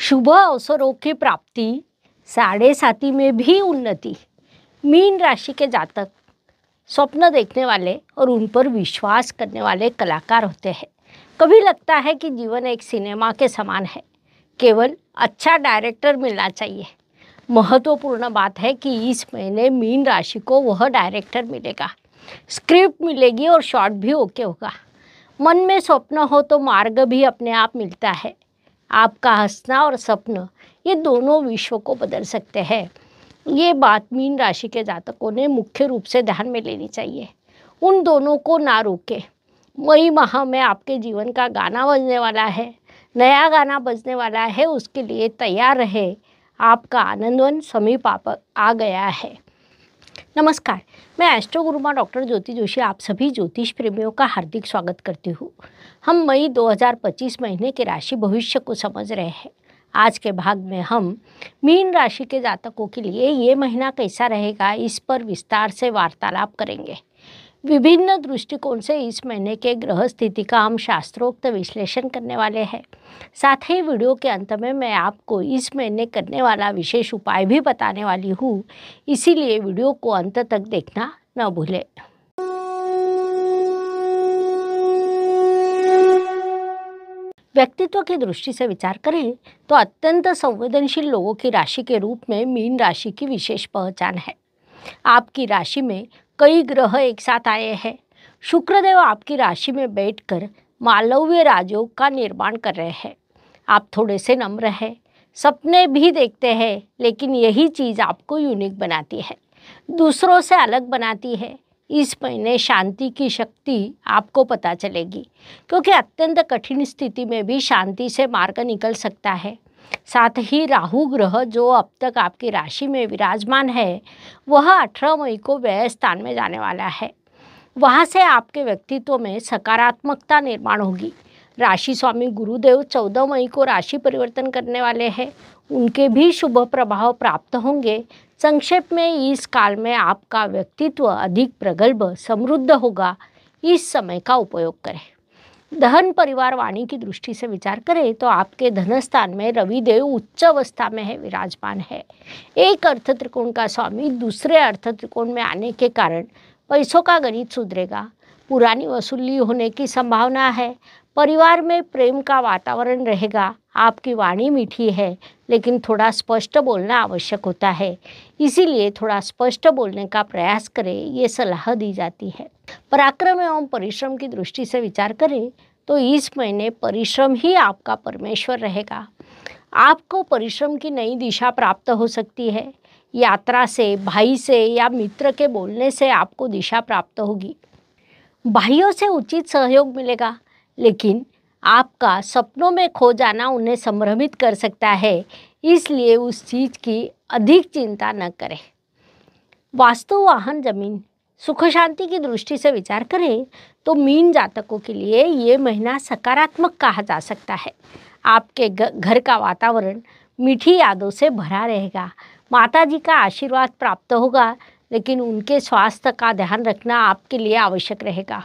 शुभ अवसरों की प्राप्ति, साढ़े साथी में भी उन्नति। मीन राशि के जातक स्वप्न देखने वाले और उन पर विश्वास करने वाले कलाकार होते हैं। कभी लगता है कि जीवन एक सिनेमा के समान है, केवल अच्छा डायरेक्टर मिलना चाहिए। महत्वपूर्ण बात है कि इस महीने मीन राशि को वह डायरेक्टर मिलेगा, स्क्रिप्ट मिलेगी और शॉट भी ओके होगा। मन में स्वप्न हो तो मार्ग भी अपने आप मिलता है। आपका हंसना और सपना ये दोनों विश्व को बदल सकते हैं। ये बात मीन राशि के जातकों ने मुख्य रूप से ध्यान में लेनी चाहिए। उन दोनों को ना रोके। मई माह में आपके जीवन का गाना बजने वाला है, नया गाना बजने वाला है, उसके लिए तैयार रहे। आपका आनंदवन समीप आ गया है। नमस्कार, मैं एस्ट्रो गुरुमा डॉक्टर ज्योति जोशी आप सभी ज्योतिष प्रेमियों का हार्दिक स्वागत करती हूँ। हम मई 2025 महीने के राशि भविष्य को समझ रहे हैं। आज के भाग में हम मीन राशि के जातकों के लिए ये महीना कैसा रहेगा, इस पर विस्तार से वार्तालाप करेंगे। विभिन्न दृष्टिकोण से इस महीने के ग्रह स्थिति का हम शास्त्रोक्त विश्लेषण करने वाले हैं। साथ ही वीडियो के अंत में मैं आपको इस महीने करने वाला विशेष उपाय भी बताने वाली हूँ, इसीलिए वीडियो को अंत तक देखना न भूलें। व्यक्तित्व की दृष्टि से विचार करें तो अत्यंत संवेदनशील लोगों की राशि के रूप में मीन राशि की विशेष पहचान है। आपकी राशि में कई ग्रह एक साथ आए हैं। शुक्रदेव आपकी राशि में बैठकर मालव्य राजयोग का निर्माण कर रहे हैं। आप थोड़े से नम्र हैं, सपने भी देखते हैं, लेकिन यही चीज़ आपको यूनिक बनाती है, दूसरों से अलग बनाती है। इस महीने शांति की शक्ति आपको पता चलेगी, क्योंकि अत्यंत कठिन स्थिति में भी शांति से मार्ग निकल सकता है। साथ ही राहु ग्रह जो अब तक आपकी राशि में विराजमान है, वह 18 मई को व्यय स्थान में जाने वाला है। वहाँ से आपके व्यक्तित्व में सकारात्मकता निर्माण होगी। राशि स्वामी गुरुदेव 14 मई को राशि परिवर्तन करने वाले हैं, उनके भी शुभ प्रभाव प्राप्त होंगे। संक्षेप में इस काल में आपका व्यक्तित्व अधिक प्रगल्भ समृद्ध होगा। इस समय का उपयोग करें। धन परिवार वाणी की दृष्टि से विचार करें तो आपके धन स्थान में रविदेव उच्च अवस्था में है, विराजमान है। एक अर्थ त्रिकोण का स्वामी दूसरे अर्थ त्रिकोण में आने के कारण पैसों का गणित सुधरेगा। पुरानी वसूली होने की संभावना है। परिवार में प्रेम का वातावरण रहेगा। आपकी वाणी मीठी है, लेकिन थोड़ा स्पष्ट बोलना आवश्यक होता है, इसीलिए थोड़ा स्पष्ट बोलने का प्रयास करें, ये सलाह दी जाती है। पराक्रम एवं परिश्रम की दृष्टि से विचार करें तो इस महीने परिश्रम ही आपका परमेश्वर रहेगा। आपको परिश्रम की नई दिशा प्राप्त हो सकती है। यात्रा से, भाई से या मित्र के बोलने से आपको दिशा प्राप्त होगी। भाइयों से उचित सहयोग मिलेगा, लेकिन आपका सपनों में खो जाना उन्हें संभ्रमित कर सकता है, इसलिए उस चीज़ की अधिक चिंता न करें। वास्तु, वाहन, जमीन, सुख शांति की दृष्टि से विचार करें तो मीन जातकों के लिए ये महीना सकारात्मक कहा जा सकता है। आपके घर का वातावरण मीठी यादों से भरा रहेगा। माता जी का आशीर्वाद प्राप्त होगा, लेकिन उनके स्वास्थ्य का ध्यान रखना आपके लिए आवश्यक रहेगा।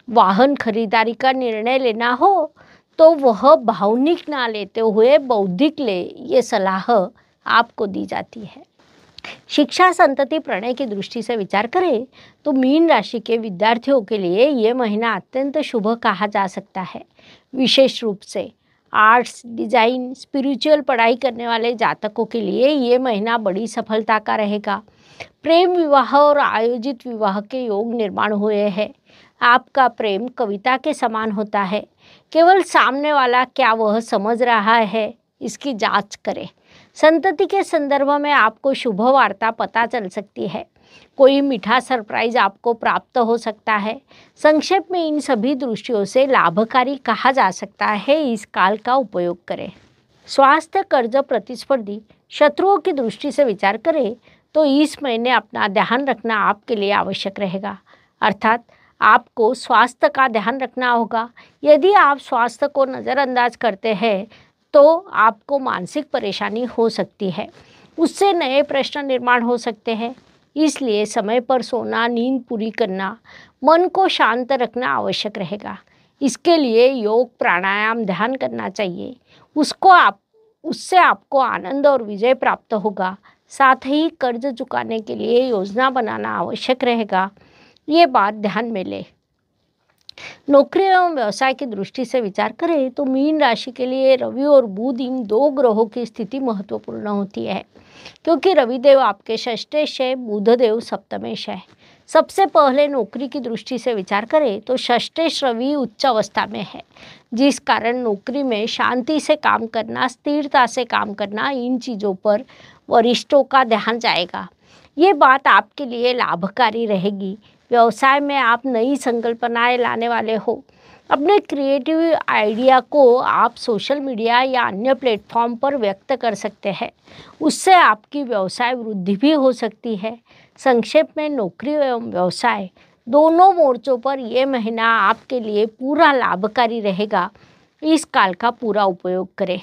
वाहन खरीदारी का निर्णय लेना हो तो वह भावनिक ना लेते हुए बौद्धिक ले, ये सलाह आपको दी जाती है। शिक्षा, संतति, प्रणय की दृष्टि से विचार करें तो मीन राशि के विद्यार्थियों के लिए ये महीना अत्यंत शुभ कहा जा सकता है। विशेष रूप से आर्ट्स, डिजाइन, स्पिरिचुअल पढ़ाई करने वाले जातकों के लिए ये महीना बड़ी सफलता का रहेगा। प्रेम विवाह और आयोजित विवाह के योग निर्माण हुए हैं। आपका प्रेम कविता के समान होता है। केवल सामने वाला क्या वह समझ रहा है, इसकी जांच करें। संतति के संदर्भ में आपको शुभ वार्ता पता चल सकती है। कोई मीठा सरप्राइज आपको प्राप्त हो सकता है। संक्षेप में इन सभी दृष्टियों से लाभकारी कहा जा सकता है। इस काल का उपयोग करें। स्वास्थ्य, कर्ज, प्रतिस्पर्धी, शत्रुओं की दृष्टि से विचार करें तो इस महीने अपना ध्यान रखना आपके लिए आवश्यक रहेगा। अर्थात आपको स्वास्थ्य का ध्यान रखना होगा। यदि आप स्वास्थ्य को नज़रअंदाज करते हैं तो आपको मानसिक परेशानी हो सकती है, उससे नए प्रश्न निर्माण हो सकते हैं। इसलिए समय पर सोना, नींद पूरी करना, मन को शांत रखना आवश्यक रहेगा। इसके लिए योग, प्राणायाम, ध्यान करना चाहिए। उसको आप उससे आपको आनंद और विजय प्राप्त होगा। साथ ही कर्ज चुकाने के लिए योजना बनाना आवश्यक रहेगा, ये बात ध्यान में लें। नौकरी एवं व्यवसाय की दृष्टि से विचार करें तो मीन राशि के लिए रवि और बुध, इन दो ग्रहों की स्थिति महत्वपूर्ण होती है, क्योंकि रविदेव आपके षष्ठेश है, बुधदेव सप्तमेश है। सबसे पहले नौकरी की दृष्टि से विचार करें तो षष्ठेश रवि उच्च अवस्था में है, जिस कारण नौकरी में शांति से काम करना, स्थिरता से काम करना, इन चीज़ों पर वरिष्ठों का ध्यान जाएगा। ये बात आपके लिए लाभकारी रहेगी। व्यवसाय में आप नई संकल्पनाएं लाने वाले हो। अपने क्रिएटिव आइडिया को आप सोशल मीडिया या अन्य प्लेटफॉर्म पर व्यक्त कर सकते हैं। उससे आपकी व्यवसाय वृद्धि भी हो सकती है। संक्षेप में नौकरी एवं व्यवसाय दोनों मोर्चों पर यह महीना आपके लिए पूरा लाभकारी रहेगा। इस काल का पूरा उपयोग करें।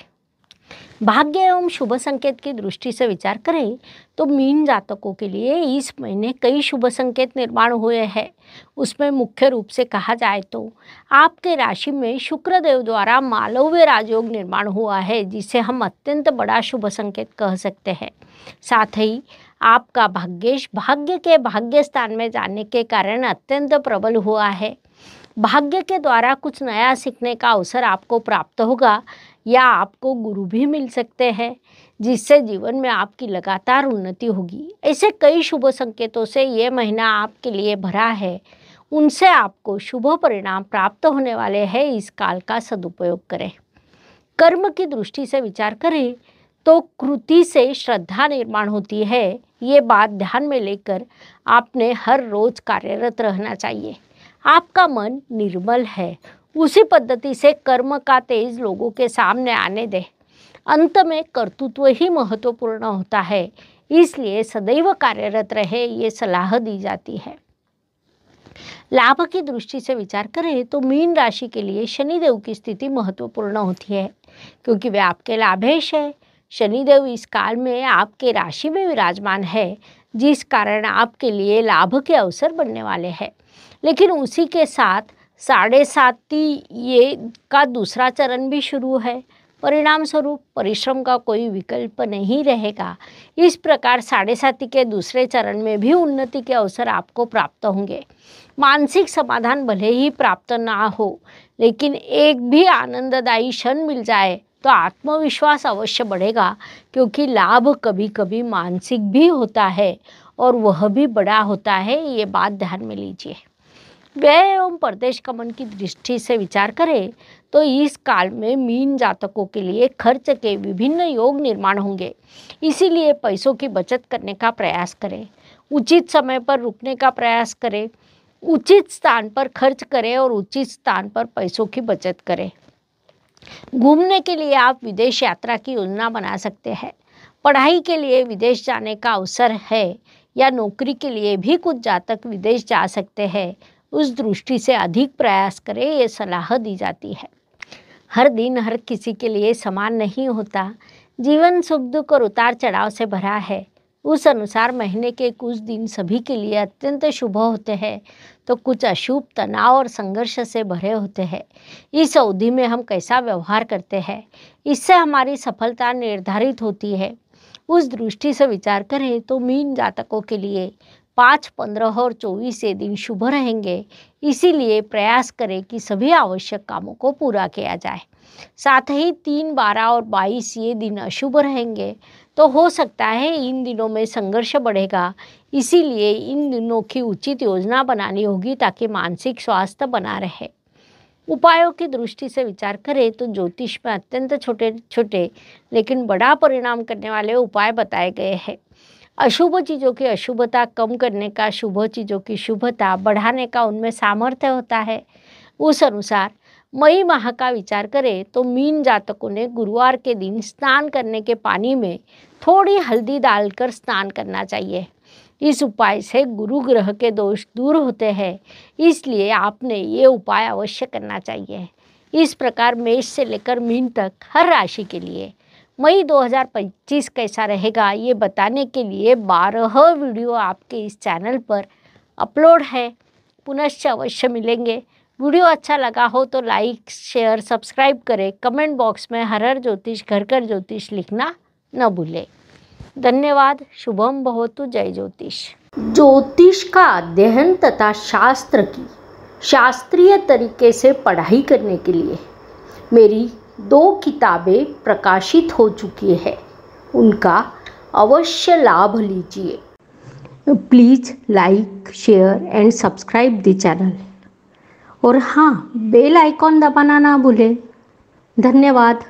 भाग्य एवं शुभ संकेत की दृष्टि से विचार करें तो मीन जातकों के लिए इस महीने कई शुभ संकेत निर्माण हुए हैं। उसमें मुख्य रूप से कहा जाए तो आपके राशि में शुक्र देव द्वारा मालव्य राजयोग निर्माण हुआ है, जिसे हम अत्यंत बड़ा शुभ संकेत कह सकते हैं। साथ ही आपका भाग्येश भाग्य के भाग्य स्थान में जाने के कारण अत्यंत प्रबल हुआ है। भाग्य के द्वारा कुछ नया सीखने का अवसर आपको प्राप्त होगा या आपको गुरु भी मिल सकते हैं, जिससे जीवन में आपकी लगातार उन्नति होगी। ऐसे कई शुभ संकेतों से ये महीना आपके लिए भरा है, उनसे आपको शुभ परिणाम प्राप्त होने वाले हैं। इस काल का सदुपयोग करें। कर्म की दृष्टि से विचार करें तो कृति से श्रद्धा निर्माण होती है। ये बात ध्यान में लेकर आपने हर रोज कार्यरत रहना चाहिए। आपका मन निर्मल है, उसी पद्धति से कर्म का तेज लोगों के सामने आने दें। अंत में कर्तृत्व ही महत्वपूर्ण होता है, इसलिए सदैव कार्यरत रहे, ये सलाह दी जाती है। लाभ की दृष्टि से विचार करें तो मीन राशि के लिए शनिदेव की स्थिति महत्वपूर्ण होती है, क्योंकि वे आपके लाभेश है। शनिदेव इस काल में आपके राशि में विराजमान है, जिस कारण आपके लिए लाभ के अवसर बनने वाले हैं। लेकिन उसी के साथ 7.5 ये का दूसरा चरण भी शुरू है। परिणाम स्वरूप परिश्रम का कोई विकल्प नहीं रहेगा। इस प्रकार 7.5 के दूसरे चरण में भी उन्नति के अवसर आपको प्राप्त होंगे। मानसिक समाधान भले ही प्राप्त ना हो, लेकिन एक भी आनंददायी क्षण मिल जाए तो आत्मविश्वास अवश्य बढ़ेगा, क्योंकि लाभ कभी कभी मानसिक भी होता है और वह भी बड़ा होता है। ये बात ध्यान में लीजिए। व्यय एवं परदेश गमन की दृष्टि से विचार करें तो इस काल में मीन जातकों के लिए खर्च के विभिन्न योग निर्माण होंगे। इसीलिए पैसों की बचत करने का प्रयास करें, उचित समय पर रुकने का प्रयास करें, उचित स्थान पर खर्च करें और उचित स्थान पर पैसों की बचत करें। घूमने के लिए आप विदेश यात्रा की योजना बना सकते हैं। पढ़ाई के लिए विदेश जाने का अवसर है या नौकरी के लिए भी कुछ जातक विदेश जा सकते हैं। उस दृष्टि से अधिक प्रयास करें, ये सलाह दी जाती है। हर दिन हर किसी के लिए समान नहीं होता। जीवन सुख दुख और उतार चढ़ाव से भरा है। उस अनुसार महीने के कुछ दिन सभी के लिए अत्यंत शुभ होते हैं, तो कुछ अशुभ, तनाव और संघर्ष से भरे होते हैं। इस अवधि में हम कैसा व्यवहार करते हैं, इससे हमारी सफलता निर्धारित होती है। उस दृष्टि से विचार करें तो मीन जातकों के लिए 5, 15 और 24 ये दिन शुभ रहेंगे। इसीलिए प्रयास करें कि सभी आवश्यक कामों को पूरा किया जाए। साथ ही 3, 12 और 22 ये दिन अशुभ रहेंगे, तो हो सकता है इन दिनों में संघर्ष बढ़ेगा। इसीलिए इन दिनों की उचित योजना बनानी होगी ताकि मानसिक स्वास्थ्य बना रहे। उपायों की दृष्टि से विचार करें तो ज्योतिष में अत्यंत छोटे छोटे लेकिन बड़ा परिणाम करने वाले उपाय बताए गए हैं। अशुभ चीज़ों की अशुभता कम करने का, शुभ चीज़ों की शुभता बढ़ाने का उनमें सामर्थ्य होता है। उस अनुसार मई माह का विचार करें तो मीन जातकों ने गुरुवार के दिन स्नान करने के पानी में थोड़ी हल्दी डालकर स्नान करना चाहिए। इस उपाय से गुरु ग्रह के दोष दूर होते हैं, इसलिए आपने ये उपाय अवश्य करना चाहिए। इस प्रकार मेष से लेकर मीन तक हर राशि के लिए मई 2025 कैसा रहेगा, ये बताने के लिए 12 वीडियो आपके इस चैनल पर अपलोड है। पुनश्च अवश्य मिलेंगे। वीडियो अच्छा लगा हो तो लाइक, शेयर, सब्सक्राइब करें। कमेंट बॉक्स में हर हर ज्योतिष, घर घर ज्योतिष लिखना न भूलें। धन्यवाद। शुभम भवतु। जय ज्योतिष। ज्योतिष का अध्ययन तथा शास्त्र की शास्त्रीय तरीके से पढ़ाई करने के लिए मेरी 2 किताबें प्रकाशित हो चुकी है, उनका अवश्य लाभ लीजिए। Please like, share and subscribe the channel. और हाँ, बेल आइकॉन दबाना ना भूलें। धन्यवाद।